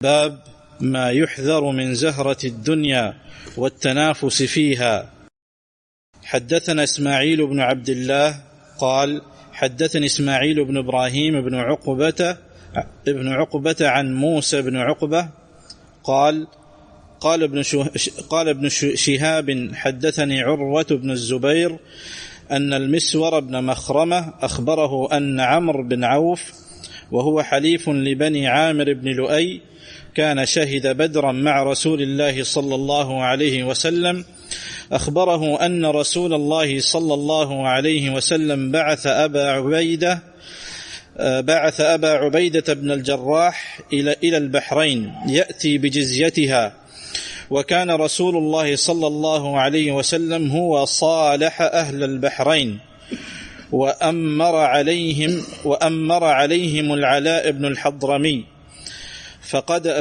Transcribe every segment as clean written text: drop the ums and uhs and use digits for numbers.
باب ما يحذر من زهرة الدنيا والتنافس فيها. حدثنا إسماعيل بن عبد الله قال حدثني إسماعيل بن إبراهيم بن عقبة عن موسى بن عقبة قال ابن شهاب حدثني عروة بن الزبير أن المسور بن مخرمة أخبره أن عمرو بن عوف وهو حليف لبني عامر بن لؤي كان شهد بدرا مع رسول الله صلى الله عليه وسلم، أخبره أن رسول الله صلى الله عليه وسلم بعث أبا عبيدة بن الجراح إلى البحرين يأتي بجزيتها، وكان رسول الله صلى الله عليه وسلم هو صالح أهل البحرين وأمر عليهم العلاء بن الحضرمي،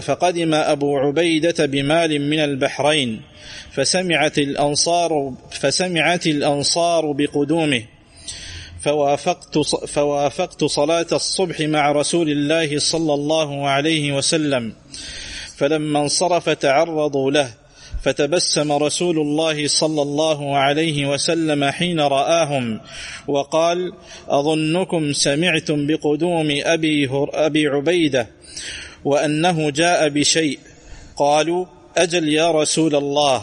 فقدم أبو عبيدة بمال من البحرين، فسمعت الأنصار بقدومه، فوافقت صلاة الصبح مع رسول الله صلى الله عليه وسلم، فلما انصرف تعرضوا له، فتبسم رسول الله صلى الله عليه وسلم حين رآهم وقال: أظنكم سمعتم بقدوم أبي عبيدة وأنه جاء بشيء. قالوا: أجل يا رسول الله.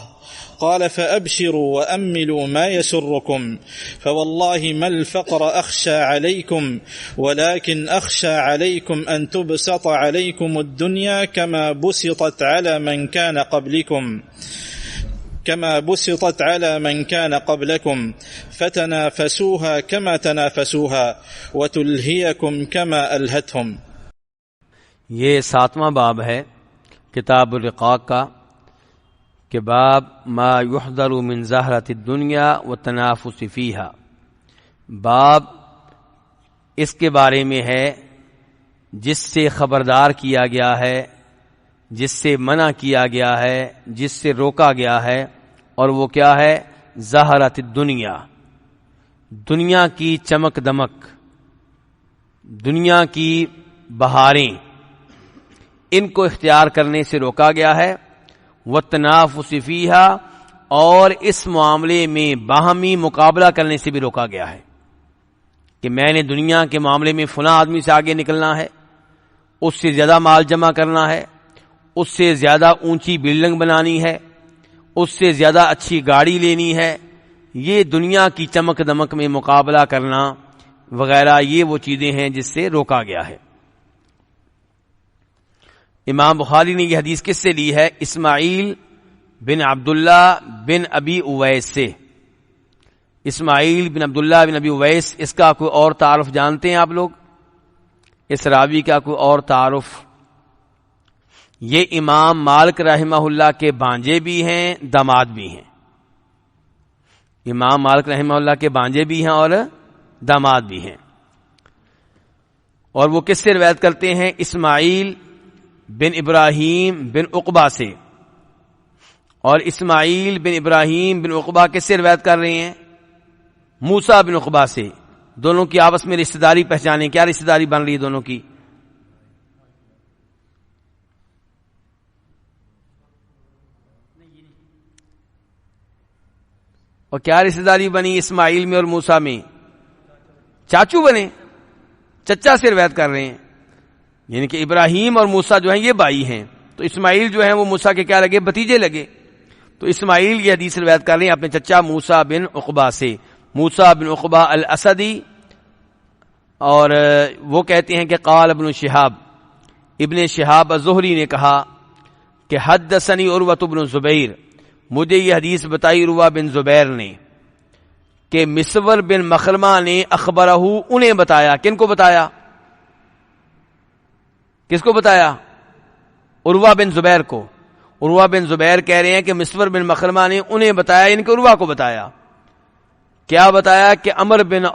قال: فأبشروا وأملوا ما يسركم، فوالله ما الفقر أخشى عليكم، ولكن أخشى عليكم أن تبسط عليكم الدنيا كما بسطت على من كان قبلكم فتنافسوها كما تنافسوها وتلهيكم كما ألهتهم. یہ 7واں باب ہے کتاب الرقاق کا کہ باب ما یحذر من زہرۃ الدنیا والتنافس فیہا، باب اس کے بارے میں ہے جس سے خبردار کیا گیا ہے، جس سے منع کیا گیا ہے، جس سے روکا گیا ہے، اور وہ کیا ہے؟ زہرۃ الدنیا، دنیا کی چمک دمک، دنیا کی بہاریں، ان کو اختیار کرنے سے روکا گیا ہے، والتنافس فیہا، اور اس معاملے میں باہمی مقابلہ کرنے سے بھی روکا گیا ہے کہ میں نے دنیا کے معاملے میں فلاں آدمی سے آگے نکلنا ہے، اس سے زیادہ مال جمع کرنا ہے، اس سے زیادہ اونچی بلڈنگ بنانی ہے، اس سے زیادہ اچھی گاڑی لینی ہے، یہ دنیا کی چمک دمک میں مقابلہ کرنا وغیرہ، یہ وہ چیزیں ہیں جس سے روکا گیا ہے۔ امام بخاری نے یہ حدیث کس سے لی ہے؟ اسماعیل بن عبداللہ بن ابی اویس سے۔ اسماعیل بن عبداللہ بن ابی اویس، اس کا کوئی اور تعارف جانتے ہیں آپ لوگ؟ اس راوی کا کوئی اور تعارف؟ یہ امام مالک رحمہ اللہ کے بانجے بھی ہیں، داماد بھی ہیں۔ امام مالک رحمہ اللہ کے بانجے بھی ہیں اور داماد بھی ہیں۔ اور وہ کس سے روایت کرتے ہیں؟ اسماعیل بن ابراہیم بن عقبہ سے۔ اور اسماعیل بن ابراہیم بن عقبہ کس سے روایت کر رہے ہیں؟ موسیٰ بن عقبہ سے۔ دونوں کی آپس میں رشتہ داری پہچانیں، کیا رشتہ داری بن رہی ہے دونوں کی؟ اور کیا رشتہ داری بنی اسماعیل میں اور موسیٰ میں؟ چاچو بنے، چچا سے روایت کر رہے ہیں، یعنی کہ ابراہیم اور موسیٰ جو ہیں یہ بھائی ہیں، تو اسماعیل جو ہیں وہ موسیٰ کے کیا لگے؟ بھتیجے لگے۔ تو اسماعیل یہ حدیث روایت کر رہے ہیں اپنے چچا موسیٰ بن عقبہ سے، موسیٰ بن عقبہ الاسدی۔ اور وہ کہتے ہیں کہ قال ابن شہاب الزہری نے کہا کہ حدثنی عروۃ بن زبیر، مجھے یہ حدیث بتائی عروہ بن زبیر نے کہ مسور بن مخرمہ نے اخبرہ، انہیں بتایا۔ کن کو بتایا؟ کس کو بتایا؟ عروہ بن زبیر کو۔ عروہ بن زبیر کہہ رہے ہیں کہ مسور بن مخرمہ نے انہیں بتایا، ان کے عروہ کو بتایا۔ کیا بتایا؟ کہ عمر بن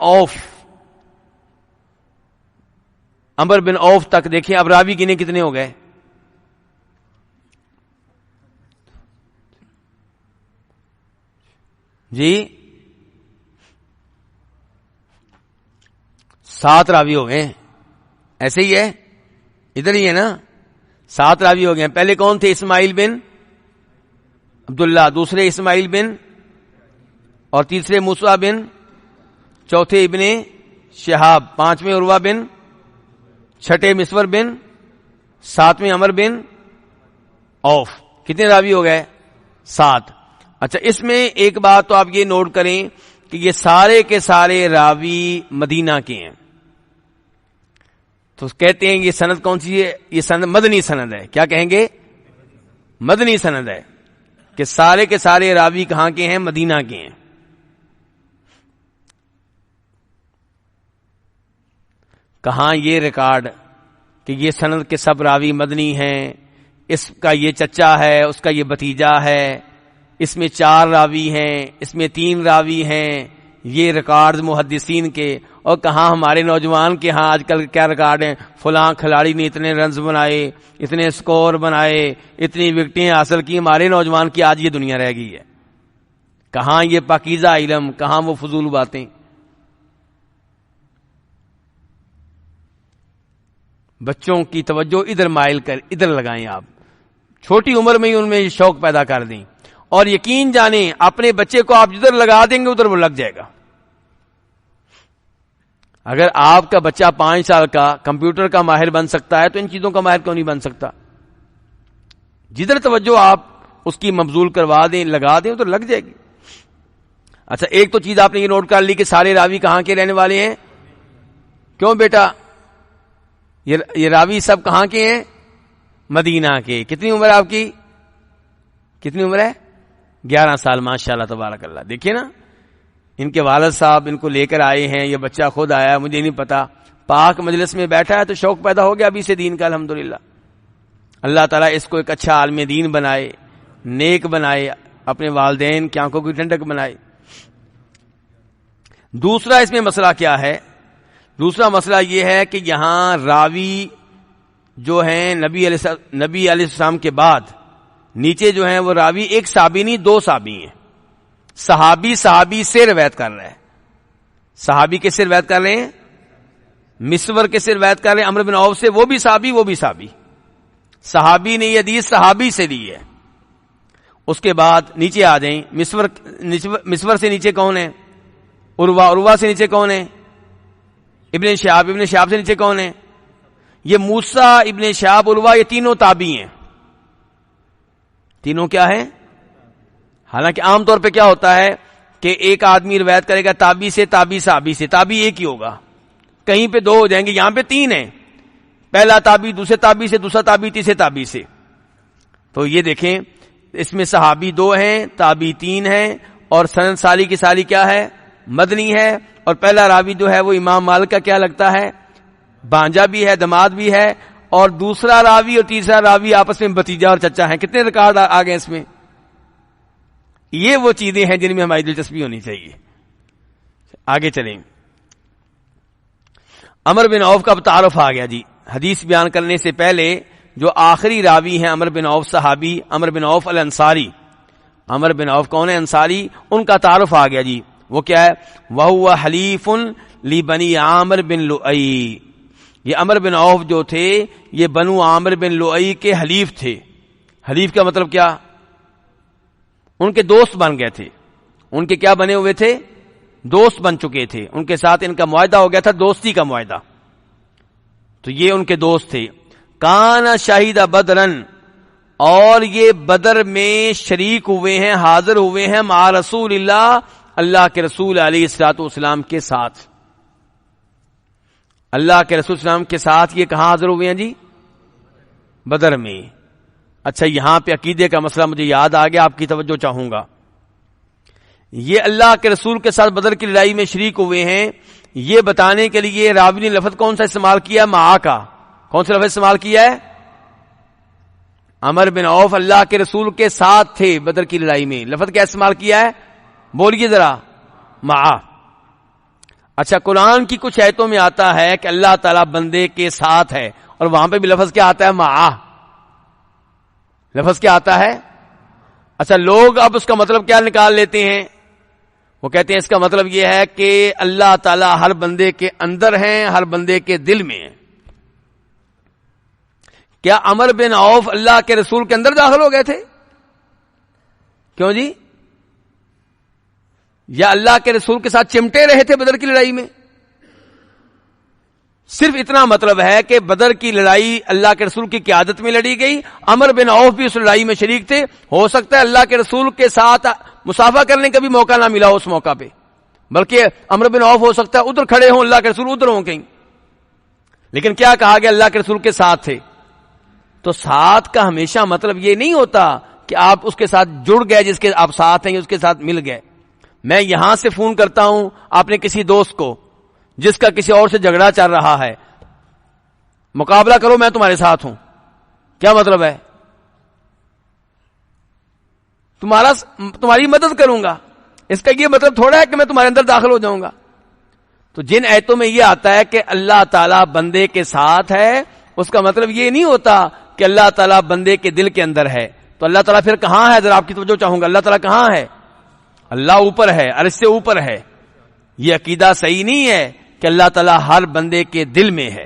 عوف تک، دیکھیں اب راوی گنے کتنے ہو گئے؟ جی 7 راوی ہو گئے، ایسے ہی ہے، ادھر ہی ہے نا؟ 7 راوی ہو گئے ہیں. پہلے کون تھے؟ اسماعیل بن عبداللہ، دوسرے اسماعیل بن، اور تیسرے موسیٰ بن، چوتھے ابن شہاب، پانچویں عروہ بن، چھٹے مسور بن، ساتویں عمر بن اوف. کتنے راوی ہو گئے؟ 7. اچھا اس میں ایک بات تو آپ یہ نوٹ کریں کہ یہ سارے کے سارے راوی مدینہ کے ہیں. تو کہتے ہیں یہ سند کون سی ہے؟ یہ سند مدنی سند ہے. کیا کہیں گے؟ مدنی سند ہے کہ سارے کے سارے راوی کہاں کے ہیں؟ مدینہ کے ہیں. کہاں یہ ریکارڈ کہ یہ سند کے سب راوی مدنی ہیں، اس کا یہ چچا ہے، اس کا یہ بھتیجا ہے، اس میں 4 راوی ہیں، اس میں 3 راوی ہیں، یہ ریکارڈ محدثین کے. اور کہاں ہمارے نوجوان کے ہاں آج کل کیا ریکارڈ ہیں؟ فلاں کھلاڑی نے اتنے رنز بنائے، اتنے سکور بنائے، اتنی وکٹیں حاصل کی. ہمارے نوجوان کی آج یہ دنیا رہ گئی ہے. کہاں یہ پاکیزہ علم، کہاں وہ فضول باتیں. بچوں کی توجہ ادھر مائل کر ادھر لگائیں. آپ چھوٹی عمر میں ہی ان میں شوق پیدا کر دیں، اور یقین جانیں اپنے بچے کو آپ جدھر لگا دیں گے ادھر وہ لگ جائے گا. اگر آپ کا بچہ 5 سال کا کمپیوٹر کا ماہر بن سکتا ہے تو ان چیزوں کا ماہر کیوں نہیں بن سکتا؟ جدھر توجہ آپ اس کی مبذول کروا دیں، لگا دیں تو لگ جائے گی. اچھا ایک تو چیز آپ نے یہ نوٹ کر لی کہ سارے راوی کہاں کے رہنے والے ہیں. کیوں بیٹا؟ یہ راوی سب کہاں کے ہیں؟ مدینہ کے. کتنی عمر ہے آپ کی؟ کتنی عمر ہے؟ 11 سال. ماشاءاللہ تبارک اللہ. دیکھیے نا، ان کے والد صاحب ان کو لے کر آئے ہیں، یہ بچہ خود آیا، مجھے نہیں پتا. پاک مجلس میں بیٹھا ہے تو شوق پیدا ہو گیا ابھی سے دین کا. الحمدللہ اللہ تعالیٰ اس کو ایک اچھا عالم دین بنائے، نیک بنائے، اپنے والدین کی آنکھوں کی ٹھنڈک بنائے. دوسرا اس میں مسئلہ کیا ہے؟ دوسرا مسئلہ یہ ہے کہ یہاں راوی جو ہیں نبی علیہ السلام کے بعد نیچے جو ہیں وہ راوی ایک صحابی نہیں 2 صحابی ہیں. صحابی سے روایت کر رہا ہے. صحابی کس سے روایت کر رہے ہیں؟ مسور کس سے روایت کر رہے ہیں؟ عمرو بن عوف سے. وہ بھی صحابی، وہ بھی صحابی. صحابی نے یہ حدیث صحابی سے لی ہے. اس کے بعد نیچے آ جائیں. مسور سے نیچے کون ہے؟ عروہ سے نیچے کون ہے؟ ابن شہاب سے نیچے کون ہے؟ یہ موسیٰ ابن شہاب عروہ، یہ تینوں تابعی ہیں. تینوں کیا ہیں؟ حالانکہ عام طور پہ کیا ہوتا ہے کہ ایک آدمی روایت کرے گا تابعی سے، تابعی صحابی سے، تابعی ایک ہی ہوگا. کہیں پہ 2 ہو جائیں گے، یہاں پہ 3 ہیں. پہلا تابعی دوسرے تابعی سے، دوسرا تابعی تیسرے تابعی سے. تو یہ دیکھیں اس میں صحابی 2 ہیں، تابعی 3 ہیں، اور سند ساری کی ساری کیا ہے؟ مدنی ہے. اور پہلا راوی جو ہے وہ امام مالک کا کیا لگتا ہے؟ بانجا بھی ہے، دماد بھی ہے. اور دوسرا راوی اور تیسرا راوی آپس میں بھتیجا اور چچا ہیں. کتنے ریکارڈ آ گئے اس میں؟ یہ وہ چیزیں ہیں جن میں ہماری دلچسپی ہونی چاہیے. آگے چلیں. عمر بن عوف کا تعارف آ گیا جی. حدیث بیان کرنے سے پہلے جو آخری راوی ہیں عمر بن عوف صحابی، عمر بن عوف الانصاری. عمر بن عوف کون ہے؟ انصاری. ان کا تعارف آ گیا جی. وہ کیا ہے؟ وَهُوَ حَلِيفٌ لِبَنِي عامر بن لؤئی. یہ عمر بن عوف جو تھے یہ بنو عامر بن لؤئی کے حلیف تھے. حلیف کا مطلب کیا؟ ان کے دوست بن گئے تھے. ان کے کیا بنے ہوئے تھے؟ دوست بن چکے تھے. ان کے ساتھ ان کا معاہدہ ہو گیا تھا، دوستی کا معاہدہ. تو یہ ان کے دوست تھے. کان شہید بدرن، اور یہ بدر میں شریک ہوئے ہیں، حاضر ہوئے ہیں مع رسول اللہ کے رسول علیہ الصلوۃ والسلام کے ساتھ. اللہ کے رسول السلام کے ساتھ یہ کہاں حاضر ہوئے ہیں جی؟ بدر میں. اچھا یہاں پہ عقیدے کا مسئلہ مجھے یاد آ گیا، آپ کی توجہ چاہوں گا. یہ اللہ کے رسول کے ساتھ بدر کی لڑائی میں شریک ہوئے ہیں، یہ بتانے کے لیے راوی نے لفظ کون سا استعمال کیا؟ معا کا. کون سا لفظ استعمال کیا ہے؟ عمر بن عوف اللہ کے رسول کے ساتھ تھے بدر کی لڑائی میں. لفظ کیا استعمال کیا ہے؟ بولیے ذرا. معا. اچھا قرآن کی کچھ آیتوں میں آتا ہے کہ اللہ تعالیٰ بندے کے ساتھ ہے، اور وہاں پہ بھی لفظ کیا آتا ہے؟ معا. لفظ کیا آتا ہے؟ اچھا لوگ اب اس کا مطلب کیا نکال لیتے ہیں؟ وہ کہتے ہیں اس کا مطلب یہ ہے کہ اللہ تعالیٰ ہر بندے کے اندر ہیں، ہر بندے کے دل میں ہیں. کیا عمر بن عوف اللہ کے رسول کے اندر داخل ہو گئے تھے؟ کیوں جی؟ یا اللہ کے رسول کے ساتھ چمٹے رہے تھے بدر کی لڑائی میں؟ صرف اتنا مطلب ہے کہ بدر کی لڑائی اللہ کے رسول کی قیادت میں لڑی گئی، عمر بن عوف بھی اس لڑائی میں شریک تھے. ہو سکتا ہے اللہ کے رسول کے ساتھ مصافحہ کرنے کا بھی موقع نہ ملا اس موقع پہ، بلکہ عمر بن عوف ہو سکتا ہے ادھر کھڑے ہوں، اللہ کے رسول ادھر ہوں کہیں. لیکن کیا کہا گیا؟ اللہ کے رسول کے ساتھ تھے. تو ساتھ کا ہمیشہ مطلب یہ نہیں ہوتا کہ آپ اس کے ساتھ جڑ گئے، جس کے آپ ساتھ ہیں اس کے ساتھ مل گئے. میں یہاں سے فون کرتا ہوں آپ نے کسی دوست کو جس کا کسی اور سے جھگڑا چل رہا ہے، مقابلہ کرو میں تمہارے ساتھ ہوں، کیا مطلب ہے؟ تمہاری مدد کروں گا. اس کا یہ مطلب تھوڑا ہے کہ میں تمہارے اندر داخل ہو جاؤں گا. تو جن آیتوں میں یہ آتا ہے کہ اللہ تعالیٰ بندے کے ساتھ ہے، اس کا مطلب یہ نہیں ہوتا کہ اللہ تعالیٰ بندے کے دل کے اندر ہے. تو اللہ تعالیٰ پھر کہاں ہے؟ ذرا آپ کی توجہ چاہوں گا. اللہ تعالیٰ کہاں ہے؟ اللہ اوپر ہے، عرش سے اوپر ہے. یہ عقیدہ صحیح نہیں ہے کہ اللہ تعالیٰ ہر بندے کے دل میں ہے،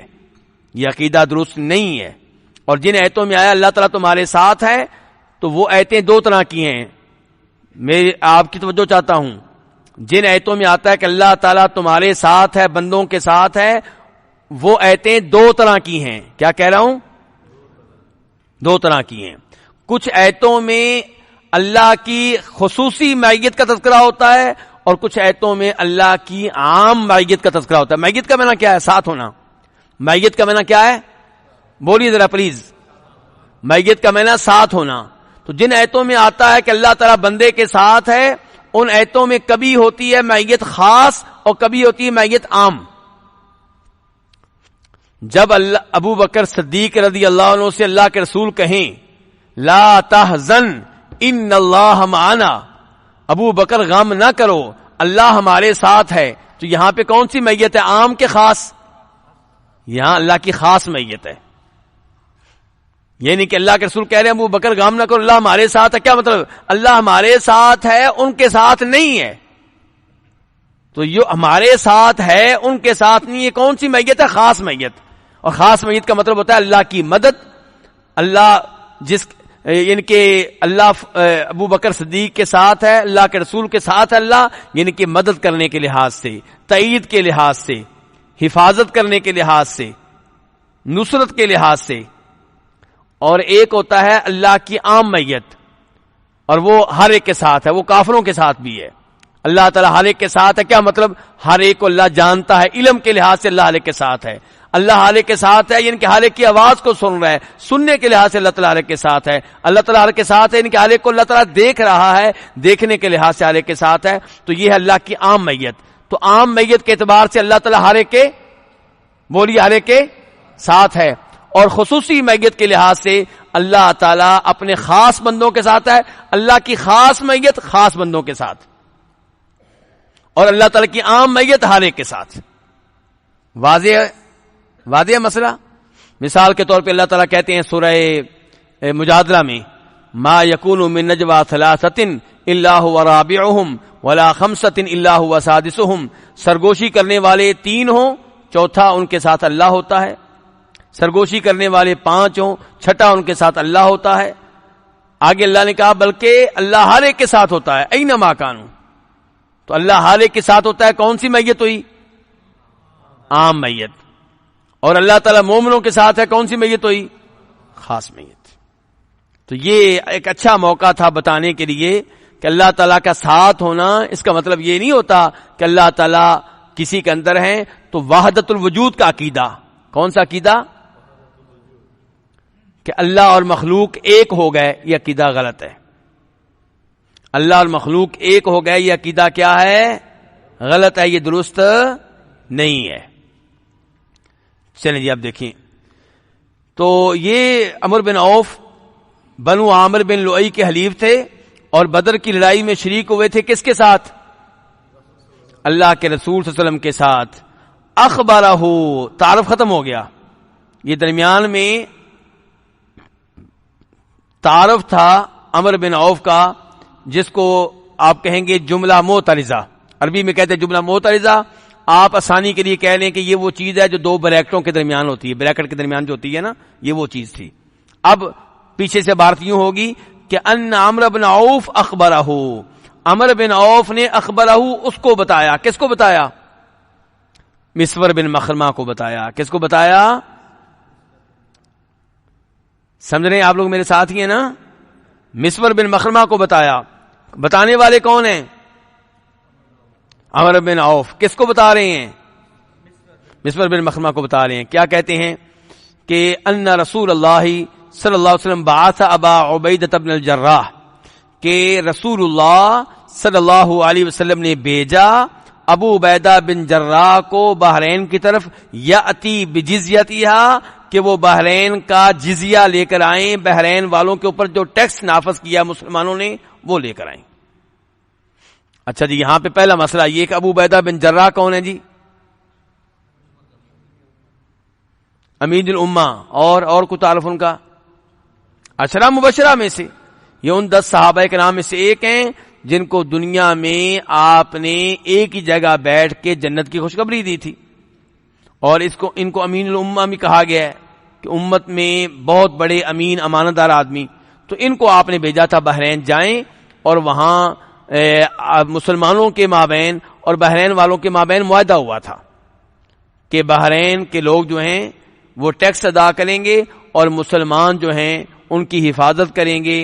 یہ عقیدہ درست نہیں ہے. اور جن آیتوں میں آیا اللہ تعالیٰ تمہارے ساتھ ہے، تو وہ آیتیں دو طرح کی ہیں. میں آپ کی توجہ چاہتا ہوں، جن آیتوں میں آتا ہے کہ اللہ تعالیٰ تمہارے ساتھ ہے، بندوں کے ساتھ ہے، وہ آیتیں دو طرح کی ہیں. کیا کہہ رہا ہوں؟ دو طرح کی ہیں. کچھ آیتوں میں اللہ کی خصوصی معیت کا تذکرہ ہوتا ہے، اور کچھ آیتوں میں اللہ کی عام معیت کا تذکرہ ہوتا ہے. معیت کا معنی کیا ہے؟ ساتھ ہونا. معیت کا معنی کیا ہے؟ بولیے ذرا پلیز. معیت کا معنی ساتھ ہونا. تو جن آیتوں میں آتا ہے کہ اللہ تعالیٰ بندے کے ساتھ ہے، ان آیتوں میں کبھی ہوتی ہے معیت خاص اور کبھی ہوتی ہے معیت عام. جب ابو بکر صدیق رضی اللہ عنہ سے اللہ کے رسول کہیں لا تحزن ان اللہ معنا، ابو بکر غم نہ کرو اللہ ہمارے ساتھ ہے، تو یہاں پہ کون سی معیت ہے؟ عام کے خاص؟ یہاں اللہ کی خاص معیت ہے. یہ نہیں کہ اللہ کے رسول کہہ رہے ہیں ابو بکر غم نہ کرو اللہ ہمارے ساتھ ہے. کیا مطلب؟ اللہ ہمارے ساتھ ہے، ان کے ساتھ نہیں ہے. تو یہ ہمارے ساتھ ہے، ان کے ساتھ نہیں. یہ کون سی معیت ہے؟ خاص معیت. اور خاص معیت کا مطلب ہوتا ہے اللہ کی مدد. اللہ جس یعنی کہ اللہ ابو بکر صدیق کے ساتھ ہے، اللہ کے رسول کے ساتھ ہے اللہ، یعنی کہ مدد کرنے کے لحاظ سے، تائید کے لحاظ سے، حفاظت کرنے کے لحاظ سے، نصرت کے لحاظ سے. اور ایک ہوتا ہے اللہ کی عام معیت، اور وہ ہر ایک کے ساتھ ہے، وہ کافروں کے ساتھ بھی ہے. اللہ تعالیٰ ہر ایک کے ساتھ ہے. کیا مطلب؟ ہر ایک کو اللہ جانتا ہے، علم کے لحاظ سے اللہ ہر ایک کے ساتھ ہے. اللہ ہر ایک کے ساتھ ہے یعنی کہ ہر ایک کی آواز کو سن رہا ہے، سننے کے لحاظ سے اللہ تعالیٰ ہر ایک کے ساتھ ہے. اللہ تعالیٰ ہر ایک کے ساتھ ہے یعنی کہ ہر ایک کو اللہ تعالیٰ دیکھ رہا ہے، دیکھنے کے لحاظ سے ہر ایک کے ساتھ ہے. تو یہ ہے اللہ کی عام معیت. تو عام معیت کے اعتبار سے اللہ تعالیٰ ہر ایک کے، بولیے، ہر ایک کے ساتھ ہے. اور خصوصی معیت کے لحاظ سے اللہ تعالیٰ اپنے خاص بندوں کے ساتھ ہے. اللہ کی خاص معیت خاص بندوں کے ساتھ، اور اللہ تعالیٰ کی عام معیت ہر ایک کے ساتھ. واضح مسئلہ. مثال کے طور پہ اللہ تعالیٰ کہتے ہیں سورہ مجادلہ میں ما یکون من نجوى ثلاثۃ الا هو رابعهم ولا خمسۃ الا هو سادسهم. سرگوشی کرنے والے 3 ہوں، چوتھا ان کے ساتھ اللہ ہوتا ہے. سرگوشی کرنے والے 5 ہوں، چھٹا ان کے ساتھ اللہ ہوتا ہے. آگے اللہ نے کہا بلکہ اللہ ہر ایک کے ساتھ ہوتا ہے، اینما کانوا. تو اللہ ہر ایک کے ساتھ ہوتا ہے. کون سی معیت ہوئی؟ عام معیت. اور اللہ تعالیٰ مومنوں کے ساتھ ہے. کون سی معیت ہوئی؟ خاص معیت. تو یہ ایک اچھا موقع تھا بتانے کے لیے کہ اللہ تعالیٰ کا ساتھ ہونا اس کا مطلب یہ نہیں ہوتا کہ اللہ تعالیٰ کسی کے اندر ہیں. تو وحدت الوجود کا عقیدہ، کون سا عقیدہ؟ کہ اللہ اور مخلوق ایک ہو گئے، یہ عقیدہ غلط ہے. اللہ اور مخلوق ایک ہو گئے، یہ عقیدہ کیا ہے؟ غلط ہے، یہ درست نہیں ہے. چلیں جی اب دیکھیں. تو یہ عمر بن عوف بنو عامر بن لؤی کے حلیف تھے اور بدر کی لڑائی میں شریک ہوئے تھے. کس کے ساتھ؟ اللہ کے رسول صلی اللہ علیہ وسلم کے ساتھ. اخبرہ، تعارف ختم ہو گیا. یہ درمیان میں تعارف تھا عمر بن عوف کا، جس کو آپ کہیں گے جملہ معترضہ. عربی میں کہتے ہیں جملہ معترضہ. آپ آسانی کے لیے کہہ لیں کہ یہ وہ چیز ہے جو 2 بریکٹوں کے درمیان ہوتی ہے، بریکٹ کے درمیان جو ہوتی ہے نا، یہ وہ چیز تھی. اب پیچھے سے بات یوں ہوگی کہ ان عمرو بن عوف اخبرہ، عمرو بن عوف نے اخبرہ اس کو بتایا، کس کو بتایا؟ مسور بن مخرمہ کو بتایا. کس کو بتایا؟ سمجھ رہے ہیں آپ لوگ میرے ساتھ ہی ہیں نا؟ مسور بن مخرمہ کو بتایا. بتانے والے کون ہیں؟ عمرو بن عوف. کس کو بتا رہے ہیں؟ مسور بن مخرمہ کو بتا رہے ہیں. کیا کہتے ہیں کہ ان رسول اللہ صلی اللہ علیہ وسلم بعث ابا عبیدہ بن الجراح، کہ رسول اللہ صلی اللہ علیہ وسلم نے بھیجا ابو عبیدہ بن جراح کو بحرین کی طرف، یاتی بجزیتھا، کہ وہ بحرین کا جزیہ لے کر آئیں، بحرین والوں کے اوپر جو ٹیکس نافذ کیا مسلمانوں نے وہ لے کر آئیں. اچھا جی، یہاں پہ پہلا مسئلہ یہ کہ ابو عبیدہ بن جراح کون ہے جی؟ امین الامہ. اور کو تعارف ان کا؟ عشرہ مبشرہ میں سے، یہ ان 10 صحابہ کے نام میں سے ایک ہیں جن کو دنیا میں آپ نے ایک ہی جگہ بیٹھ کے جنت کی خوشخبری دی تھی، اور ان کو امین الامہ بھی کہا گیا ہے کہ امت میں بہت بڑے امین امانت دار آدمی. تو ان کو آپ نے بھیجا تھا بحرین جائیں، اور وہاں مسلمانوں کے مابین اور بحرین والوں کے مابین معاہدہ ہوا تھا کہ بحرین کے لوگ جو ہیں وہ ٹیکس ادا کریں گے، اور مسلمان جو ہیں ان کی حفاظت کریں گے،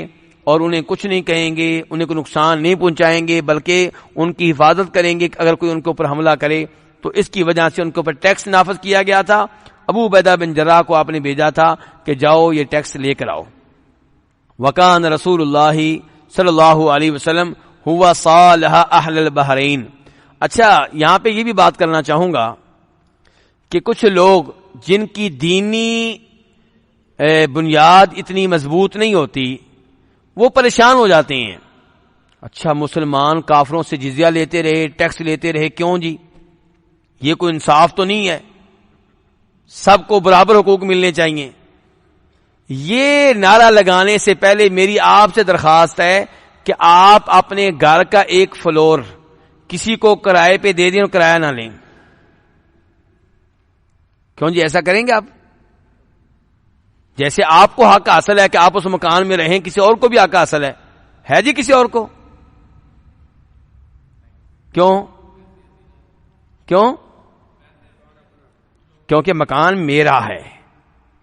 اور انہیں کچھ نہیں کہیں گے، انہیں کوئی نقصان نہیں پہنچائیں گے، بلکہ ان کی حفاظت کریں گے اگر کوئی ان کے اوپر حملہ کرے. تو اس کی وجہ سے ان کے اوپر ٹیکس نافذ کیا گیا تھا. ابو عبیدہ بن جراح کو آپ نے بھیجا تھا کہ جاؤ یہ ٹیکس لے کر آؤ. وکان رسول اللہ صلی اللہ علیہ وسلم ہوا صالح اہل البحرین. اچھا، یہاں پہ یہ بھی بات کرنا چاہوں گا کہ کچھ لوگ جن کی دینی بنیاد اتنی مضبوط نہیں ہوتی وہ پریشان ہو جاتے ہیں. اچھا، مسلمان کافروں سے جزیہ لیتے رہے، ٹیکس لیتے رہے، کیوں جی؟ یہ کوئی انصاف تو نہیں ہے، سب کو برابر حقوق ملنے چاہیے. یہ نعرہ لگانے سے پہلے میری آپ سے درخواست ہے کہ آپ اپنے گھر کا ایک فلور کسی کو کرائے پہ دے دیں اور کرایہ نہ لیں. کیوں جی ایسا کریں گے آپ؟ جیسے آپ کو حق حاصل ہے کہ آپ اس مکان میں رہیں، کسی اور کو بھی حق حاصل ہے جی کسی اور کو. کیوں؟ کیونکہ مکان میرا ہے.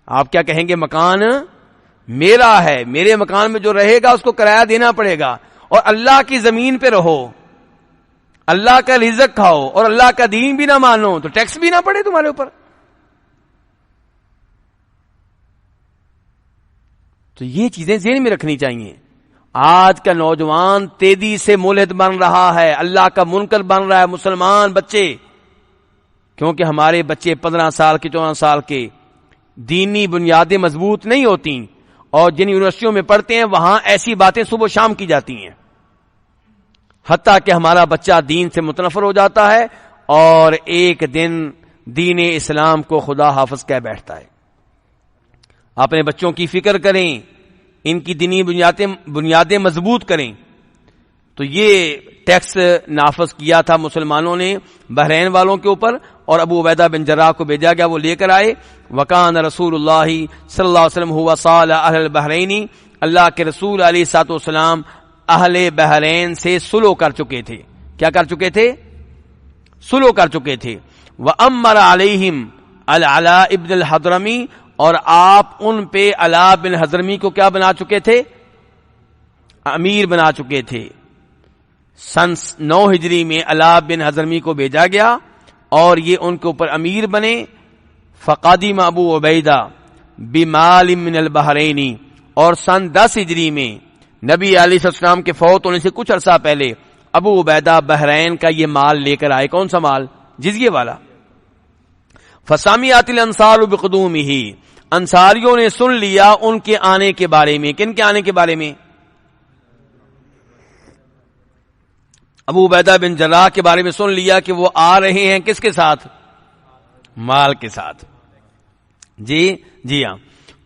آپ کیا کہیں گے؟ مکان میرا ہے، میرے مکان میں جو رہے گا اس کو کرایہ دینا پڑے گا. اور اللہ کی زمین پہ رہو، اللہ کا رزق کھاؤ، اور اللہ کا دین بھی نہ مانو تو ٹیکس بھی نہ پڑے تمہارے اوپر. تو یہ چیزیں ذہن میں رکھنی چاہیے. آج کا نوجوان تیزی سے ملحد بن رہا ہے، اللہ کا منکر بن رہا ہے، مسلمان بچے، کیونکہ ہمارے بچے 15 سال کے 14 سال کے دینی بنیادیں مضبوط نہیں ہوتی، اور جن یونیورسٹیوں میں پڑھتے ہیں وہاں ایسی باتیں صبح و شام کی جاتی ہیں، حتیٰ کہ ہمارا بچہ دین سے متنفر ہو جاتا ہے اور ایک دن دین اسلام کو خدا حافظ کہہ بیٹھتا ہے. اپنے بچوں کی فکر کریں، ان کی دینی بنیادیں مضبوط کریں. تو یہ ٹیکس نافذ کیا تھا مسلمانوں نے بحرین والوں کے اوپر، اور ابو عبیدہ بن جراح کو بھیجا گیا، وہ لے کر آئے. وکان رسول اللہ صلی اللہ علیہ وسلم ہوا صالح اہل البحرین. اللہ کے رسول علیہ الصلوۃ والسلام اہل بحرین سے صلح کر چکے تھے. کیا کر چکے تھے؟ صلح کر چکے تھے. وامر علیہم العلاء ابن الحضرمی، اور آپ ان پہ علاء بن حضرمی کو کیا بنا چکے تھے؟ امیر بنا چکے تھے. سن 9 ہجری میں علاء بن حضرمی کو بھیجا گیا اور یہ ان کے اوپر امیر بنے. فقادم ابو عبیدہ بمال من البحرین، اور سن 10 ہجری میں نبی علیہ السلام کے فوت ہونے سے کچھ عرصہ پہلے ابو عبیدہ بحرین کا یہ مال لے کر آئے. کون سا مال؟ جزیے والا. فسمعت الانصار بقدومہ، انصاریوں نے سن لیا ان کے آنے کے بارے میں. کن کے آنے کے بارے میں؟ ابو عبیدہ بن جراح کے بارے میں سن لیا کہ وہ آ رہے ہیں کس کے ساتھ؟ مال کے ساتھ. جی ہاں.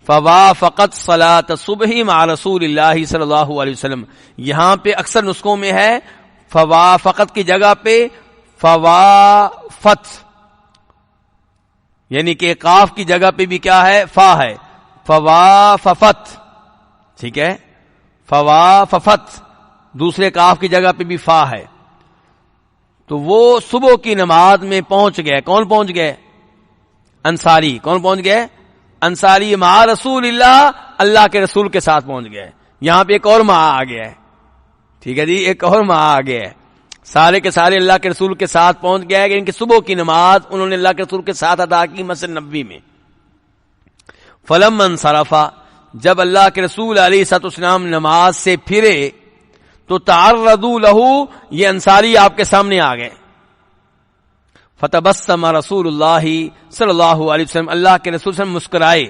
فوافقت صلاۃ الصبح مع رسول اللہ صلی اللہ علیہ وسلم. یہاں پہ اکثر نسخوں میں ہے فوافقت کی جگہ پہ فوافت، یعنی کہ قاف کی جگہ پہ بھی کیا ہے؟ فا ہے. فواففت، ٹھیک ہے، فواففت دوسرے کاف کی جگہ پہ بھی فا ہے، تو وہ صبح کی نماز میں پہنچ گئے. کون پہنچ گئے؟ انصاری. کون پہنچ گئے؟ انصاری. مع رسول اللہ، اللہ کے رسول کے ساتھ پہنچ گئے. یہاں پہ ایک اور مع آ گیا ہے، ٹھیک ہے جی، ایک اور مع آ گیا ہے. سارے کے سارے اللہ کے رسول کے ساتھ پہنچ گئے کہ ان کی صبح کی نماز انہوں نے اللہ کے رسول کے ساتھ ادا کی مسجد نبوی میں. فلما انصرفا، جب اللہ کے رسول علیہ الصلوۃ والسلام نماز سے پھرے تو تعرضوا لہ، یہ انصاری آپ کے سامنے آ گئے. فتبسم رسول اللہ صلی اللہ علیہ وسلم، اللہ کے رسول صلی اللہ علیہ وسلم مسکرائے.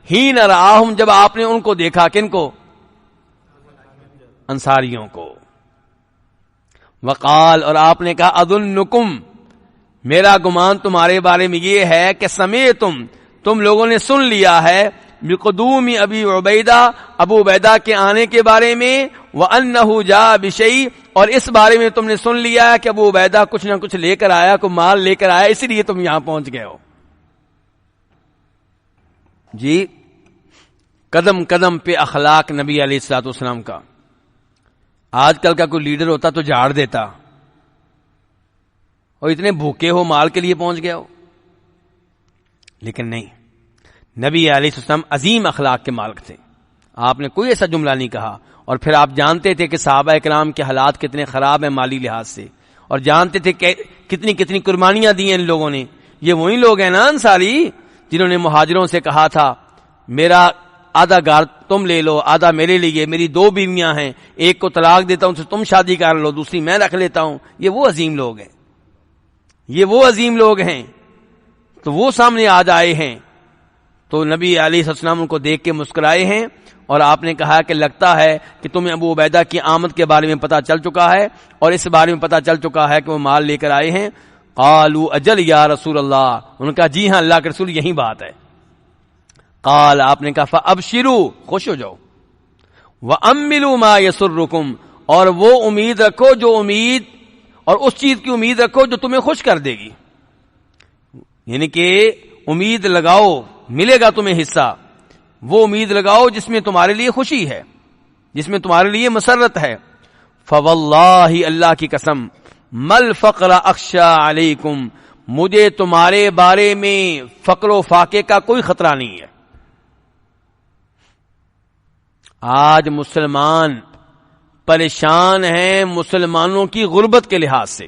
حین رآہم، جب آپ نے ان کو دیکھا. کن کو؟ انصاریوں کو. وقال، اور آپ نے کہا اظنکم، میرا گمان تمہارے بارے میں یہ ہے کہ سمعتم، تم لوگوں نے سن لیا ہے بقدوم ابی عبیدہ، ابو عبیدہ کے آنے کے بارے میں، وانہ جاء بشیء، اور اس بارے میں تم نے سن لیا ہے کہ ابو عبیدہ کچھ نہ کچھ لے کر آیا، کوئی مال لے کر آیا، اسی لیے تم یہاں پہنچ گئے ہو. جی قدم قدم پہ اخلاق نبی علیہ الصلوۃ والسلام کا. آج کل کا کوئی لیڈر ہوتا تو جھاڑ دیتا، اور اتنے بھوکے ہو مال کے لیے پہنچ گئے ہو. لیکن نہیں، نبی علیہ السلام عظیم اخلاق کے مالک تھے. آپ نے کوئی ایسا جملہ نہیں کہا. اور پھر آپ جانتے تھے کہ صحابہ کرام کے حالات کتنے خراب ہیں مالی لحاظ سے، اور جانتے تھے کہ کتنی کتنی قربانیاں دی ہیں ان لوگوں نے. یہ وہی لوگ ہیں نا انصاری جنہوں نے مہاجروں سے کہا تھا میرا آدھا گھر تم لے لو، آدھا میرے لیے، میری 2 بیویاں ہیں، ایک کو طلاق دیتا ہوں، تم شادی کر لو، دوسری میں رکھ لیتا ہوں. یہ وہ عظیم لوگ ہیں، یہ وہ عظیم لوگ ہیں. تو وہ سامنے آج آئے ہیں، تو نبی علیہ السلام ان کو دیکھ کے مسکرائے ہیں. اور آپ نے کہا کہ لگتا ہے کہ تمہیں ابو عبیدہ کی آمد کے بارے میں پتہ چل چکا ہے، اور اس بارے میں پتہ چل چکا ہے کہ وہ مال لے کر آئے ہیں. قالوا اجل یا رسول اللہ، انہوں نے کہا جی ہاں اللہ کے رسول یہی بات ہے. قال، آپ نے کہا فابشروا، خوش ہو جاؤ. واملوا ما یسرکم، اور وہ امید رکھو جو امید، اور اس چیز کی امید رکھو جو تمہیں خوش کر دے گی. یعنی کہ امید لگاؤ، ملے گا تمہیں حصہ، وہ امید لگاؤ جس میں تمہارے لیے خوشی ہے، جس میں تمہارے لیے مسرت ہے. فواللہ، اللہ کی قسم، مل فقر اخشى علیکم، مجھے تمہارے بارے میں فقر و فاقے کا کوئی خطرہ نہیں ہے. آج مسلمان پریشان ہیں مسلمانوں کی غربت کے لحاظ سے.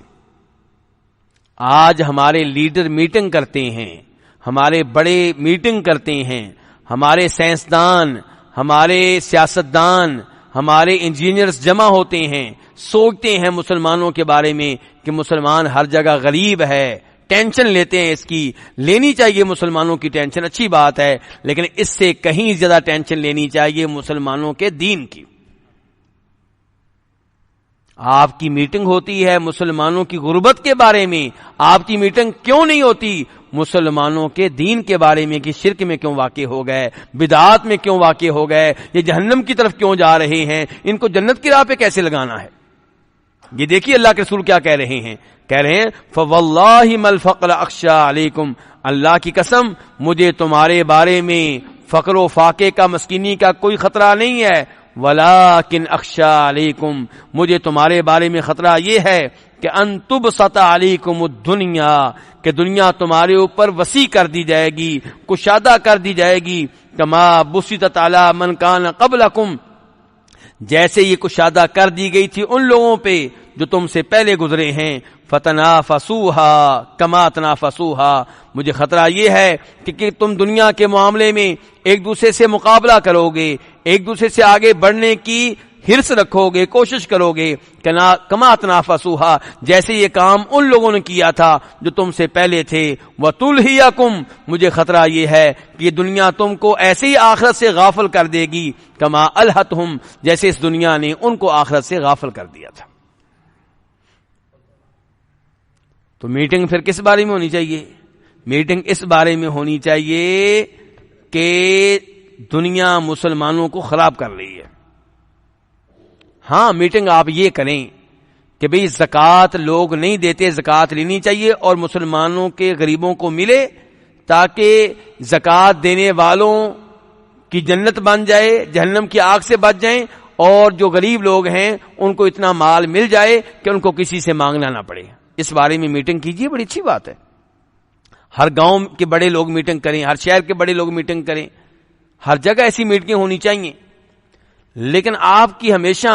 آج ہمارے لیڈر میٹنگ کرتے ہیں، ہمارے بڑے میٹنگ کرتے ہیں، ہمارے سائنسدان، ہمارے سیاستدان، ہمارے انجینئرز جمع ہوتے ہیں، سوچتے ہیں مسلمانوں کے بارے میں کہ مسلمان ہر جگہ غریب ہے، ٹینشن لیتے ہیں. اس کی لینی چاہیے مسلمانوں کی ٹینشن، اچھی بات ہے، لیکن اس سے کہیں زیادہ ٹینشن لینی چاہیے مسلمانوں کے دین کی. آپ کی میٹنگ ہوتی ہے مسلمانوں کی غربت کے بارے میں، آپ کی میٹنگ کیوں نہیں ہوتی مسلمانوں کے دین کے بارے میں کہ شرک میں کیوں واقع ہو گئے، بدعات میں کیوں واقع ہو گئے، یہ جہنم کی طرف کیوں جا رہے ہیں، ان کو جنت کی راہ پہ کیسے لگانا ہے. یہ دیکھیے اللہ کے رسول کیا کہہ رہے ہیں، کہہ رہے ہیں فواللہ ما الفقر اخشى علیکم، اللہ کی قسم مجھے تمہارے بارے میں فقر و فاقے کا، مسکینی کا کوئی خطرہ نہیں ہے. ولیکن اخشى علیکم، مجھے تمہارے بارے میں خطرہ یہ ہے کہ ان تبسط علیکم الدنیا، کہ دنیا تمہارے اوپر وسیع کر دی جائے گی، کشادہ کر دی جائے گی. کما بسطت علی من کان قبلکم، جیسے یہ کشادہ کر دی گئی تھی ان لوگوں پہ جو تم سے پہلے گزرے ہیں. فتنافسوها کما تنافسوها، مجھے خطرہ یہ ہے کہ تم دنیا کے معاملے میں ایک دوسرے سے مقابلہ کرو گے، ایک دوسرے سے آگے بڑھنے کی حرص رکھو گے، کوشش کرو گے. کما تنافسوها، جیسے یہ کام ان لوگوں نے کیا تھا جو تم سے پہلے تھے. وتلہیکم، مجھے خطرہ یہ ہے کہ یہ دنیا تم کو ایسے ہی آخرت سے غافل کر دے گی. کما الہتہم، جیسے اس دنیا نے ان کو آخرت سے غافل کر دیا تھا. تو میٹنگ پھر کس بارے میں ہونی چاہیے؟ میٹنگ اس بارے میں ہونی چاہیے کہ دنیا مسلمانوں کو خراب کر رہی ہے. ہاں میٹنگ آپ یہ کریں کہ بھئی زکوٰۃ لوگ نہیں دیتے، زکوٰۃ لینی چاہیے اور مسلمانوں کے غریبوں کو ملے، تاکہ زکوٰۃ دینے والوں کی جنت بن جائے، جہنم کی آگ سے بچ جائیں، اور جو غریب لوگ ہیں ان کو اتنا مال مل جائے کہ ان کو کسی سے مانگنا نہ پڑے. اس بارے میں میٹنگ کیجیے، بڑی اچھی بات ہے. ہر گاؤں کے بڑے لوگ میٹنگ کریں، ہر شہر کے بڑے لوگ میٹنگ کریں، ہر جگہ ایسی میٹنگیں ہونی چاہیے. لیکن آپ کی ہمیشہ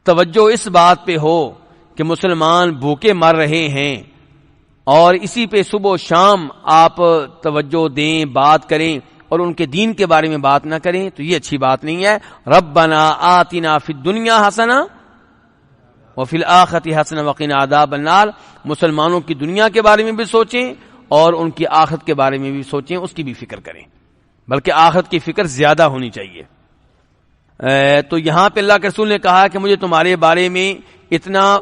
توجہ اس بات پہ ہو کہ مسلمان بھوکے مر رہے ہیں اور اسی پہ صبح و شام آپ توجہ دیں، بات کریں اور ان کے دین کے بارے میں بات نہ کریں، تو یہ اچھی بات نہیں ہے. ربنا آتنا فی الدنیا حسنہ وفی الآخرۃ حسنہ وقنا عذاب النار. مسلمانوں کی دنیا کے بارے میں بھی سوچیں اور ان کی آخرت کے بارے میں بھی سوچیں، اس کی بھی فکر کریں، بلکہ آخرت کی فکر زیادہ ہونی چاہیے. تو یہاں پہ اللہ کے رسول نے کہا کہ مجھے تمہارے بارے میں اتنا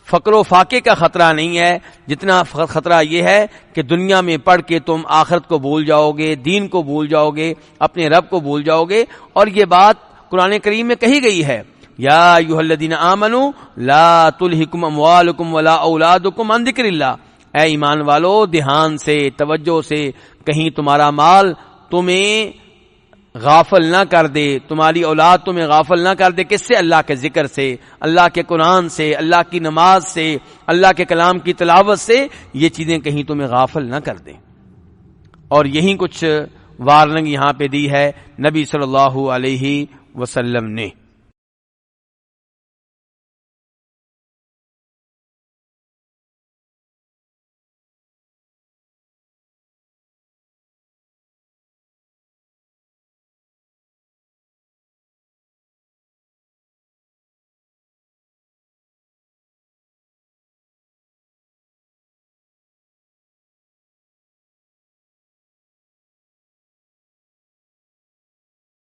فقر و فاقے کا خطرہ نہیں ہے جتنا خطرہ یہ ہے کہ دنیا میں پڑھ کے تم آخرت کو بھول جاؤ گے، دین کو بھول جاؤ گے، اپنے رب کو بھول جاؤ گے. اور یہ بات قرآن کریم میں کہی گئی ہے، یا ایھا الذین آمنوا لا تلہکم اموالکم ولا اولادکم عن ذکر اللہ. اے ایمان والو، دھیان سے، توجہ سے، کہیں تمہارا مال تمہیں غافل نہ کر دے، تمہاری اولاد تمہیں غافل نہ کر دے. کس سے؟ اللہ کے ذکر سے، اللہ کے قرآن سے، اللہ کی نماز سے، اللہ کے کلام کی تلاوت سے. یہ چیزیں کہیں تمہیں غافل نہ کر دیں. اور یہی کچھ وارننگ یہاں پہ دی ہے نبی صلی اللہ علیہ وسلم نے.